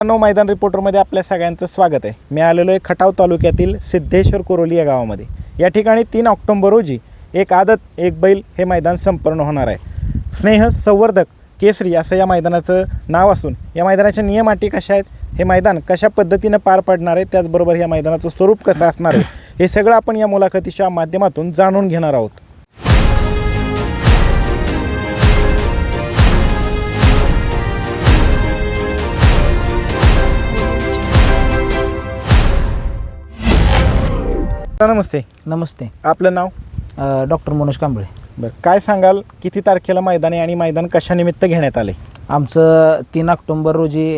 मैदान रिपोर्टरमध्ये आपल्या सगळ्यांचं स्वागत आहे। मी आलेलो आहे खटाव तालुक्यातील सिद्धेश्वर कोरोली या गावामध्ये। या ठिकाणी 3 ऑक्टोबर रोजी एक आदत एक बैल हे मैदान संपन्न होणार आहे। स्नेह संवर्धक केसरी असं या मैदानाचं नाव असून या मैदानाच्या नियम अटी कशा आहेत, हे मैदान कशा पद्धतीनं पार पडणार आहे, त्याचबरोबर या मैदानाचं स्वरूप कसं असणार आहे, हे सगळं आपण या मुलाखतीच्या माध्यमातून जाणून घेणार आहोत। नमस्ते। नमस्ते। आपलं नाव? डॉक्टर मनोज कांबळे। बरं, काय सांगाल किती तारखेला मैदान आहे आणि मैदान कशानिमित्त घेण्यात आले? आमचं 3 ऑक्टोबर रोजी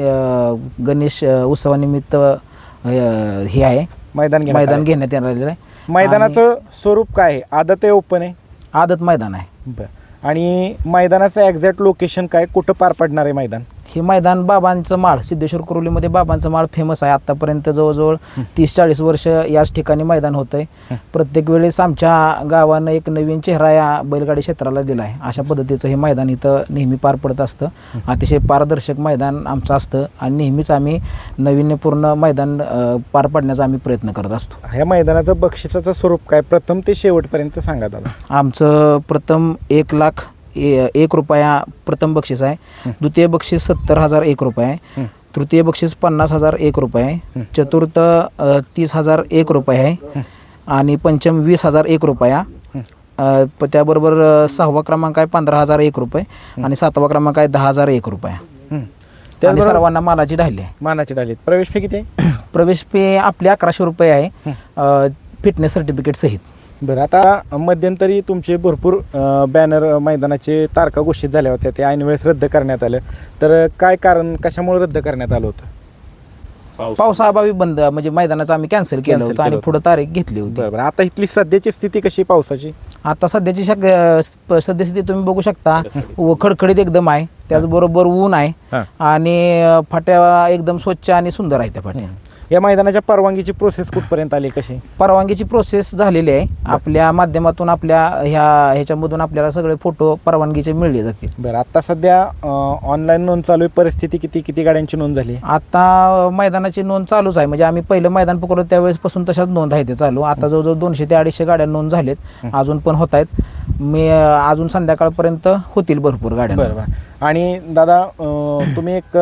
गणेश उत्सवानिमित्त हे आहे मैदान घेण्यात आलेलं आहे। मैदानाचं स्वरूप काय आहे? आदत आहे, ओपन आहे? आदत मैदान आहे। बरं, आणि मैदानाचं एक्झॅक्ट लोकेशन काय, कुठं पार पडणार आहे मैदान? हे मैदान बाबांचं माळ, सिद्धेश्वर कोरोलीमध्ये बाबांचं माळ फेमस आहे। आत्तापर्यंत जवळजवळ 30-40 वर्ष याच ठिकाणी मैदान होतं आहे। प्रत्येक वेळेस आमच्या गावानं एक नवीन चेहरा या बैलगाडी क्षेत्राला दिला आहे। अशा पद्धतीचं हे मैदान इथं नेहमी पार पडत असतं। अतिशय पारदर्शक मैदान आमचं असतं आणि नेहमीच आम्ही नाविन्यपूर्ण मैदान पार पाडण्याचा आम्ही प्रयत्न करत असतो। ह्या मैदानाचं बक्षिसाचं स्वरूप काय, प्रथम ते शेवटपर्यंत सांगा दादा। आमचं प्रथम 1 रुपया प्रथम बक्षीस आहे। द्वितीय बक्षीस 70,001 रुपये आहे। तृतीय बक्षीस 50,001 रुपये आहे। चतुर्थ 30,001 रुपये आहे आणि पंचम 20,001 रुपया। त्याबरोबर 6वा क्रमांक आहे 15,001 रुपये आणि 7वा क्रमांक आहे 10,001 रुपये। आणि सर्वांना मानाची ढाली आहे। मानाची ढाली। प्रवेश फी किती आहे? प्रवेश फी आपली 1100 रुपये आहे, फिटनेस सर्टिफिकेट सहित। बरं, आता मध्यंतरी तुमचे भरपूर बॅनर मैदानाचे तारखा घोषित झाल्या होत्या, ते ऐन वेळेस रद्द करण्यात आलं, तर काय कारण, कशामुळे रद्द करण्यात आलं होतं? पावसाअभावी बंद, म्हणजे मैदानाचं आम्ही कॅन्सल केलं होतं आणि पुढे तारीख घेतली होती। बरोबर, आता इथली सध्याची स्थिती कशी पावसाची? आता सध्याची सद्यस्थिती तुम्ही बघू शकता, खडखडीत एकदम आहे, त्याचबरोबर ऊन आहे आणि फाट्या एकदम स्वच्छ आणि सुंदर आहे त्या फाट्या। या मैदानाच्या परवानगीची प्रोसेस कुठपर्यंत आली, कशी? परवानगीची प्रोसेस झालेली आहे। आपल्या माध्यमातून ह्याच्यामधून आपल्याला सगळे फोटो परवानगीचे मिळले जातील। बरं, आता सध्या ऑनलाईन नोंद चालू आहे, परिस्थिती किती गाड्यांची नोंद झाली? आता मैदानाची नोंद चालूच आहे, म्हणजे आम्ही पहिलं मैदान पकडलं त्यावेळेसपासून तशाच नोंद आहे ते चालू। आता जवळजवळ 200 ते 250 गाड्या नोंद झालेत, अजून पण होत आहेत। अजून संध्याकाळपर्यंत होतील भरपूर गाड्या। बरोबर, आणि दादा तुम्ही एक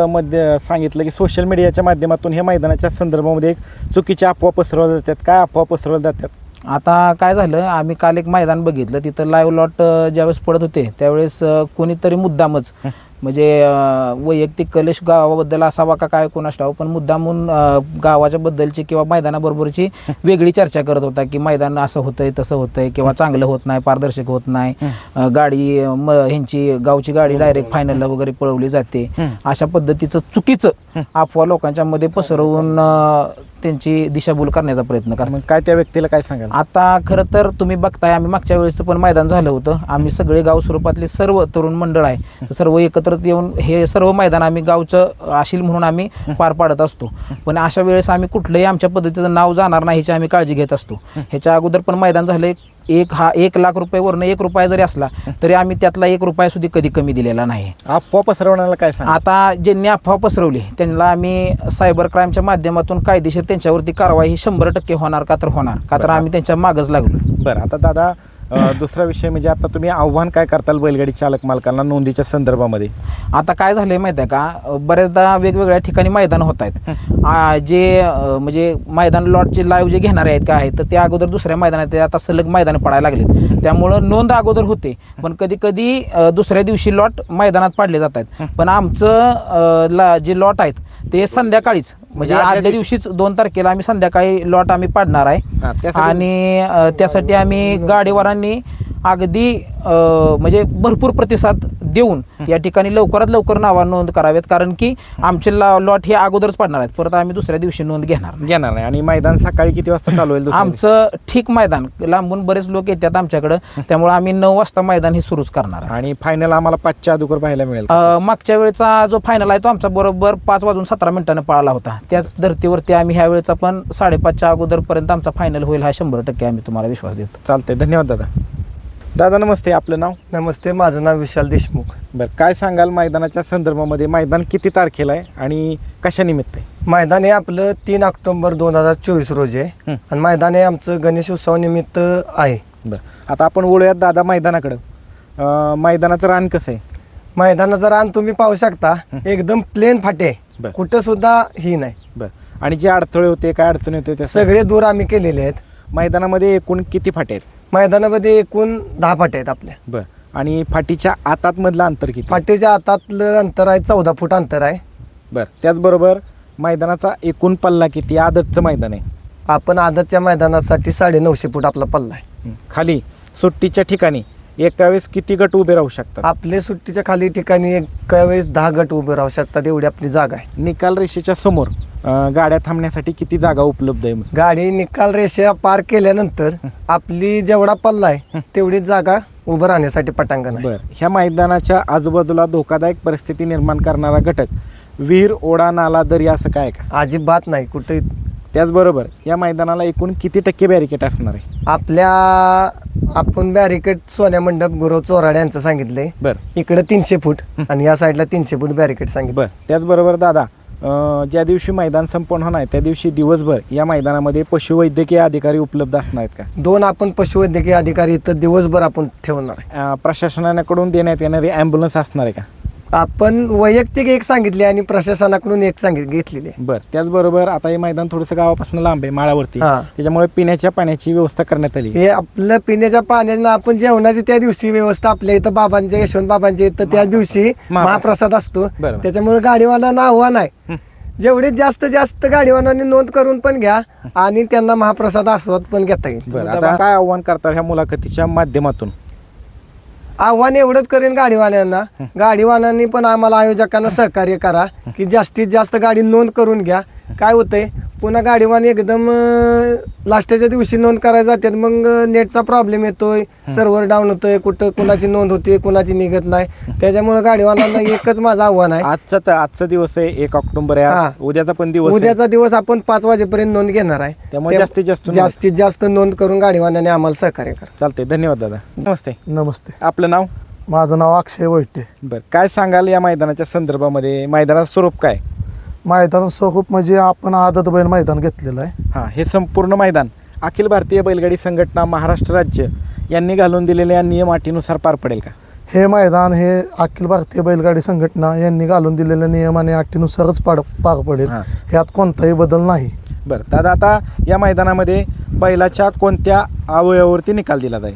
सांगितलं की सोशल मीडियाच्या माध्यमातून हे मैदानाच्या संदर्भामध्ये एक चुकीच्या अफवा पसरवल्या जातात, काय अफवा पसरवल्या जातात? आता काय झालं, आम्ही काल एक मैदान बघितलं, तिथं लाईव्ह लॉट ज्यावेळेस पडत होते त्यावेळेस कोणीतरी मुद्दामच, म्हणजे वैयक्तिक कलेश गावाबद्दल असावा का काय कोणास ठाऊक, पण मुद्दामून गावाच्या बद्दलची किंवा मैदानाबरोबरची वेगळी चर्चा करत होता की मैदान असं होतंय तसं होतंय किंवा चांगलं होत नाही, पारदर्शक होत नाही, गाडी ह्यांची गावची गाडी डायरेक्ट फायनलला वगैरे पळवली जाते, अशा पद्धतीचं चुकीचं अफवा लोकांच्या मध्ये पसरवून त्यांची दिशाभूल करण्याचा प्रयत्न करा। मग काय त्या व्यक्तीला काय सांगाल? आता खरं तर तुम्ही बघताय, आम्ही मागच्या वेळेस पण मैदान झालं होतं, आम्ही सगळे गाव स्वरूपातले सर्व तरुण मंडळ आहे, सर्व एकत्र येऊन हे सर्व मैदान आम्ही गावचं आशील म्हणून आम्ही पार पाडत असतो। पण अशा वेळेस आम्ही कुठलंही आमच्या पद्धतीचं नाव जाणार नाही ह्याची आम्ही काळजी घेत असतो। ह्याच्या अगोदर पण मैदान झाले, 1 लाख रुपयेवरनं 1 रुपया जरी असला तरी आम्ही त्यातला 1 रुपया सुद्धा कधी कमी दिलेला नाही। अफवा पसरवण्याला काय सांगा? आता ज्यांनी अफवा पसरवली त्यांना आम्ही सायबर क्राईमच्या माध्यमातून कायदेशीर त्यांच्यावरती कारवाई ही 100% होणार, का तर आम्ही त्यांच्या मागच लागलो। बरं, आता दादा दुसरा विषय म्हणजे आता तुम्ही आव्हान काय करताल बैलगाडी चालक मालकांना नोंदीच्या संदर्भामध्ये? आता काय झालंय माहिती आहे का, बऱ्याचदा वेगवेगळ्या ठिकाणी मैदान होत आहेत, जे म्हणजे मैदान लॉटचे लाईव्ह जे घेणारे आहेत काय आहेत, तर ते अगोदर दुसऱ्या मैदानात आता सलग मैदान पडायला लागलेत, त्यामुळं नोंद अगोदर होते, पण कधी कधी दुसऱ्या दिवशी लॉट मैदानात पाडले जात आहेत। पण आमचं जे लॉट आहेत ते संध्याकाळीच, म्हणजे आदल्या दिवशीच 2 तारखेला आम्ही संध्याकाळी लॉट आम्ही पाडणार आहे आणि त्यासाठी आम्ही गाडीवारांनी अगदी म्हणजे भरपूर प्रतिसाद देऊन या ठिकाणी लवकरात लवकर नावा नोंद करावेत, कारण की आमचे लॉट हे अगोदरच पडणार आहेत, परत आम्ही दुसऱ्या दिवशी नोंद घेणार नाही। आणि मैदान सकाळी किती वाजता चालू होईल? आमचं ठीक मैदान, लांबून बरेच लोक येतात आमच्याकडे, त्यामुळे आम्ही 9 वाजता मैदान हे सुरूच करणार आहे। आणि फायनल आम्हाला 5च्या अगोदर पाहायला मिळेल? मागच्या वेळेचा जो फायनल आहे तो आमचा बरोबर 5:17 पळाला होता, त्याच धर्तीवरती आम्ही ह्या वेळेचा पण 5:30च्या अगोदरपर्यंत आमचा फायनल होईल हा 100% आम्ही तुम्हाला विश्वास देतो। चालतंय, धन्यवाद दादा। दादा नमस्ते, आपलं नाव? नमस्ते, माझं नाव विशाल देशमुख. बरं, काय सांगाल मैदानाच्या संदर्भामध्ये? मैदान किती तारखेला आहे आणि कशा निमित्त आहे? मैदान हे आपलं 3 ऑक्टोबर 2024 रोजी आहे आणि मैदान हे आमचं गणेश उत्सवानिमित्त आहे. बरं, आता आपण वळूयात दादा मैदानाकडं. मैदानाचं रान कसं आहे? मैदानाचं रान तुम्ही पाहू शकता, एकदम प्लेन फाटे आहे. बरं. कुठं सुद्धा ही नाही. बरं, आणि जे अडथळे होते, काय अडचणी होते ते सगळे दूर आम्ही केलेले आहेत. मैदानामध्ये एकूण किती फाटे आहेत? मैदानामध्ये एकूण 10 फाटे आहेत आपल्या. बरं, आणि फाटीच्या आतातमधलं अंतर किती? फाटीच्या आतातलं अंतर आहे 14 फूट अंतर आहे. बरं, त्याचबरोबर मैदानाचा एकूण पल्ला किती? आदतचं मैदान आहे. आपण आदतच्या मैदानासाठी 950 फूट आपला पल्ला आहे. खाली सुट्टीच्या ठिकाणी एका वेळेस किती गट उभे राहू शकतात? आपले सुट्टीच्या खाली ठिकाणी एका वेळेस 10 गट उभे राहू शकतात, एवढी आपली जागा आहे. निकाल रेषेच्या समोर गाड्या थांबण्यासाठी किती जागा उपलब्ध आहे? गाडी निकाल रेषा पार केल्यानंतर आपली जेवढा पल्ला आहे तेवढीच जागा उभं राहण्यासाठी पटांगण आहे. बरं, ह्या मैदानाच्या आजूबाजूला धोकादायक परिस्थिती निर्माण करणारा घटक विहीर, ओढा, नाला, दरी असं काय आहे का? अजिबात नाही कुठे. त्याचबरोबर या मैदानाला एकूण किती टक्के बॅरिकेड असणार आहे? आपण बॅरिकेड सोन्या मंडप गुरव चोराडे यांचं सांगितलंय. बरं इकडे 300 फूट आणि या साईडला 300 फूट बॅरिकेड सांगितलं. बरं, त्याचबरोबर दादा, ज्या दिवशी मैदान संपन्न होणार आहे त्या दिवशी दिवसभर या मैदानामध्ये पशुवैद्यकीय अधिकारी उपलब्ध असणार आहेत का? 2 आपण पशुवैद्यकीय अधिकारी इथं दिवसभर आपण ठेवणार आहे. प्रशासनाकडून देण्यात येणारी ॲम्ब्युलन्स असणार आहे का? आपण वैयक्तिक एक सांगितले आणि प्रशासनाकडून एक घेतलेली आहे. बरं, त्याचबरोबर आता हे मैदान थोडंसं गावापासून लांब आहे, माळावरती, हां. त्याच्यामुळे पिण्याच्या पाण्याची व्यवस्था करण्यात आली. हे आपलं पिण्याच्या पाण्यानं आपण जेवणाची त्या दिवशी व्यवस्था आपल्या इथं बाबांच्या, यशवंत बाबांच्या इथं त्या दिवशी महाप्रसाद असतो. बरोबर. त्याच्यामुळे गाडीवाल्यांना आव्हान आहे, जेवढे जास्त गाडीवाल्यांनी नोंद करून पण घ्या आणि त्यांना महाप्रसाद आस्वाद पण घेता येईल. बरं, आता काय आव्हान करतात ह्या मुलाखतीच्या माध्यमातून? आव्हान एवढंच करेन गाडीवाल्यांना, गाडीवाल्यांनी पण आम्हाला आयोजकांना सहकार्य करा की जास्तीत जास्त गाडी नोंद करून घ्या. काय होतंय, पुन्हा गाडीवाले एकदम लास्टच्या दिवशी नोंद करायला जातात, मग नेटचा प्रॉब्लेम येतोय, सर्व्हर डाऊन होतोय, कुठं कुणाची नोंद होते कुणाची निघत नाही. त्याच्यामुळे गाडीवाल्यांना एकच माझं आव्हान आहे. आजचा दिवस आहे 1 ऑक्टोबर आहे, हां. उद्याचा पण दिवस आहे. उद्याचा दिवस आपण 5 वाजेपर्यंत नोंद घेणार आहे. त्यामुळे जास्तीत जास्त नोंद करून गाडीवाल्यांनी आम्हाला सहकार्य करा. चालते, धन्यवाद दादा. नमस्ते, नमस्ते, आपलं नाव? माझं नाव अक्षय वैटे. बरं, काय सांगाल या मैदानाच्या संदर्भामध्ये? मैदानाचं स्वरूप काय? मैदान स्वरूप म्हणजे आपण आदत बैल मैदान घेतलेलं आहे. हां, हे संपूर्ण मैदान अखिल भारतीय बैलगाडी संघटना महाराष्ट्र राज्य यांनी घालून दिलेल्या नियम अटीनुसार पार पडेल का? हे मैदान हे अखिल भारतीय बैलगाडी संघटना यांनी घालून दिलेल्या नियम आणि अटीनुसारच पार पडेल. हां. ह्यात कोणताही बदल नाही. बरं दादा, आता या मैदानामध्ये बैलाच्या कोणत्या अवयवावरती निकाल दिला जाईल?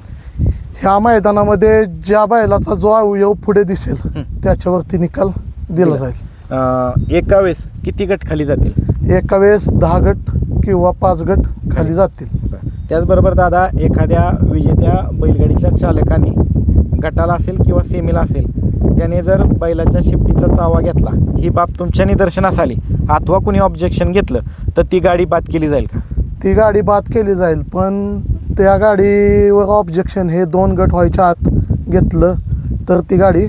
ह्या मैदानामध्ये ज्या बैलाचा जो अवयव पुढे दिसेल त्याच्यावरती निकाल दिला जाईल. एका वेळेस किती गट खाली जातील? एका वेळेस 10 गट किंवा 5 गट खाली जातील. त्याचबरोबर दादा, एखाद्या विजेत्या बैलगाडीच्या चालकाने गटाला असेल किंवा सेमीला असेल, त्याने जर बैलाच्या शिफ्टीचा चावा घेतला, ही बाब तुमच्या निदर्शनास आली अथवा कुणी ऑब्जेक्शन घेतलं तर ती गाडी बाद केली जाईल का? ती गाडी बाद केली जाईल, पण त्या गाडीवर ऑब्जेक्शन हे 2 गट व्हायच्या आत घेतलं तर ती गाडी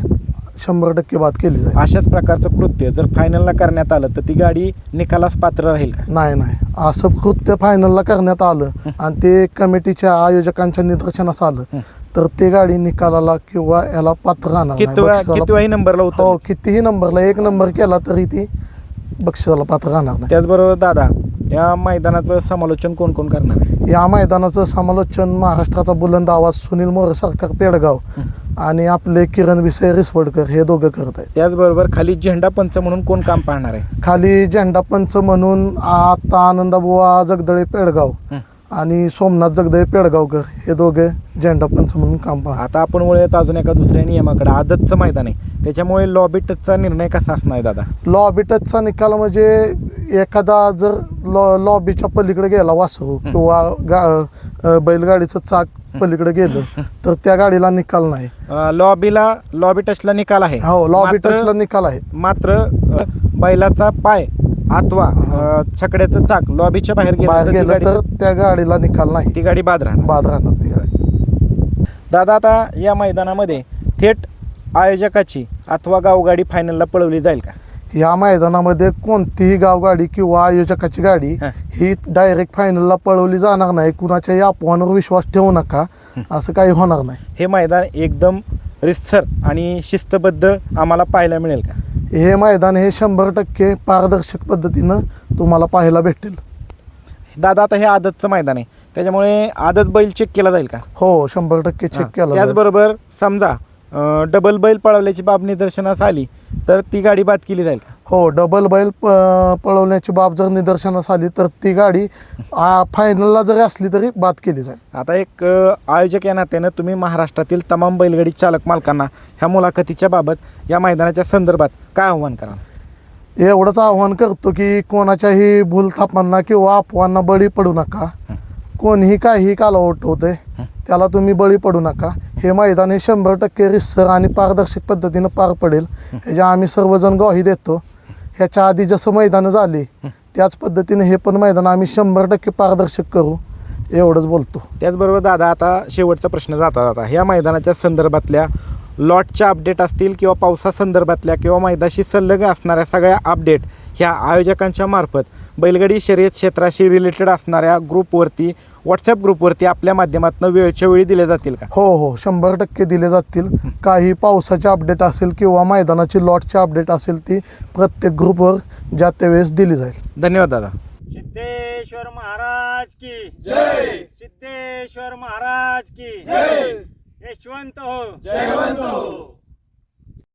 100% बाद केली जाईल. अशाच प्रकारचं कृत्य जर फायनलला करण्यात आलं तर ती गाडी निकालास पात्र राहील का? नाही, असं कृत्य फायनलला करण्यात आलं आणि ते कमिटीच्या आयोजकांच्या निदर्शनास आलं तर ते गाडी निकालाला किंवा याला पात्र राहणार नाही. कितवाही नंबरला हो, होतं? कितीही नंबरला 1 नंबर केला तरी ती बक्षिसाला पात्र राहणार नाही. त्याचबरोबर दादा, या मैदानाचं समालोचन कोण कोण करणार आहे? या मैदानाचं समालोचन महाराष्ट्राचा बुलंद आवाज सुनील मोरे सरकार पेडगाव आणि आपले किरण विषय रिसवडकर हे दोघं करत आहेत. त्याचबरोबर खाली झेंडा पंच म्हणून कोण काम पाहणार आहे? खाली झेंडा पंच म्हणून आता आनंदाबुवा जगदळे पेडगाव आणि सोमनाथ जगदळे पेडगावकर हे दोघे झेंडा पंच म्हणून काम पाहतात. आता आपण वळूयात अजून एका दुसऱ्या नियमाकडे. आदतचं मैदान आहे, त्याच्यामुळे लॉबी टचचा निर्णय कसा असणार दादा? लॉबी टचचा निकाल म्हणजे एखादा जर लॉबीच्या पलीकडे गेला वासरू किंवा बैलगाडीचं चाक पलीकडे गेलं तर त्या गाडीला निकाल नाही. लॉबी टचला निकाल आहे. हो, लॉबी टचला निकाल आहे. मात्र बैलाचा पाय अथवा छकड्याचं चाक लॉबीच्या बाहेर गेलं तर त्या गाडीला निकाल नाही, ती गाडी बाद राहणार ती गाडी. दादा, आता या मैदानामध्ये थेट आयोजकाची अथवा गावगाडी फायनलला पळवली जाईल का? या मैदानामध्ये कोणतीही गावगाडी किंवा आयोजकाची गाडी ही डायरेक्ट फायनलला पळवली जाणार नाही. कुणाच्याही अफवांवर विश्वास ठेवू नका, असं काही होणार नाही. हे मैदान एकदम रितसर आणि शिस्तबद्ध आम्हाला पाहायला मिळेल का? हे मैदान हे 100% पारदर्शक पद्धतीनं तुम्हाला पाहायला भेटेल. दादा आता हे आदतचं मैदान आहे, त्याच्यामुळे आदत बैल चेक केला जाईल का? हो, 100% चेक केला जाईल. त्याचबरोबर समजा डबल बैल पळवल्याची बाब निदर्शनास आली तर ती गाडी बाद केली जाईल का? हो, डबल बैल पळवण्याची बाब जर निदर्शनास आली तर ती गाडी फायनलला जरी असली तरी बाद केली जाईल. आता एक आयोजक या नात्यानं तुम्ही महाराष्ट्रातील तमाम बैलगाडी चालक मालकांना ह्या मुलाखतीच्या बाबत या मैदानाच्या संदर्भात काय आव्हान कराल? एवढंच आव्हान करतो की कोणाच्याही भूलथापांना किंवा अफवांना बळी पडू नका. कोणीही काहीही कालवट होतंय त्याला तुम्ही बळी पडू नका. हे मैदान हे 100% रितसर आणि पारदर्शक पद्धतीनं पार पडेल, ह्याच्या आम्ही सर्वजण ग्वाही देतो. ह्याच्या आधी जसं मैदानं झाली त्याच पद्धतीने हे पण मैदान आम्ही 100% पारदर्शक करू, एवढंच बोलतो. त्याचबरोबर दादा आता शेवटचा प्रश्न जाता ह्या मैदानाच्या संदर्भातल्या लॉटच्या अपडेट असतील किंवा पावसासंदर्भातल्या किंवा मैदाशी संलग्न असणाऱ्या सगळ्या अपडेट ह्या आयोजकांच्या मार्फत बैलगाडी शर्यत क्षेत्राशी रिलेटेड असणाऱ्या ग्रुपवरती, व्हॉट्सॲप ग्रुपवरती आपल्या माध्यमातून वेळच्या वेळी दिले जातील का? हो, 100% दिले जातील. काही पावसाचे अपडेट असेल किंवा मैदानाची लॉटची अपडेट असेल ती प्रत्येक ग्रुपवर ज्या त्यावेळेस दिली जाईल. धन्यवाद दादा. सिद्धेश्वर महाराज की जय. सिद्धेश्वर महाराज की जय. यशवंत हो.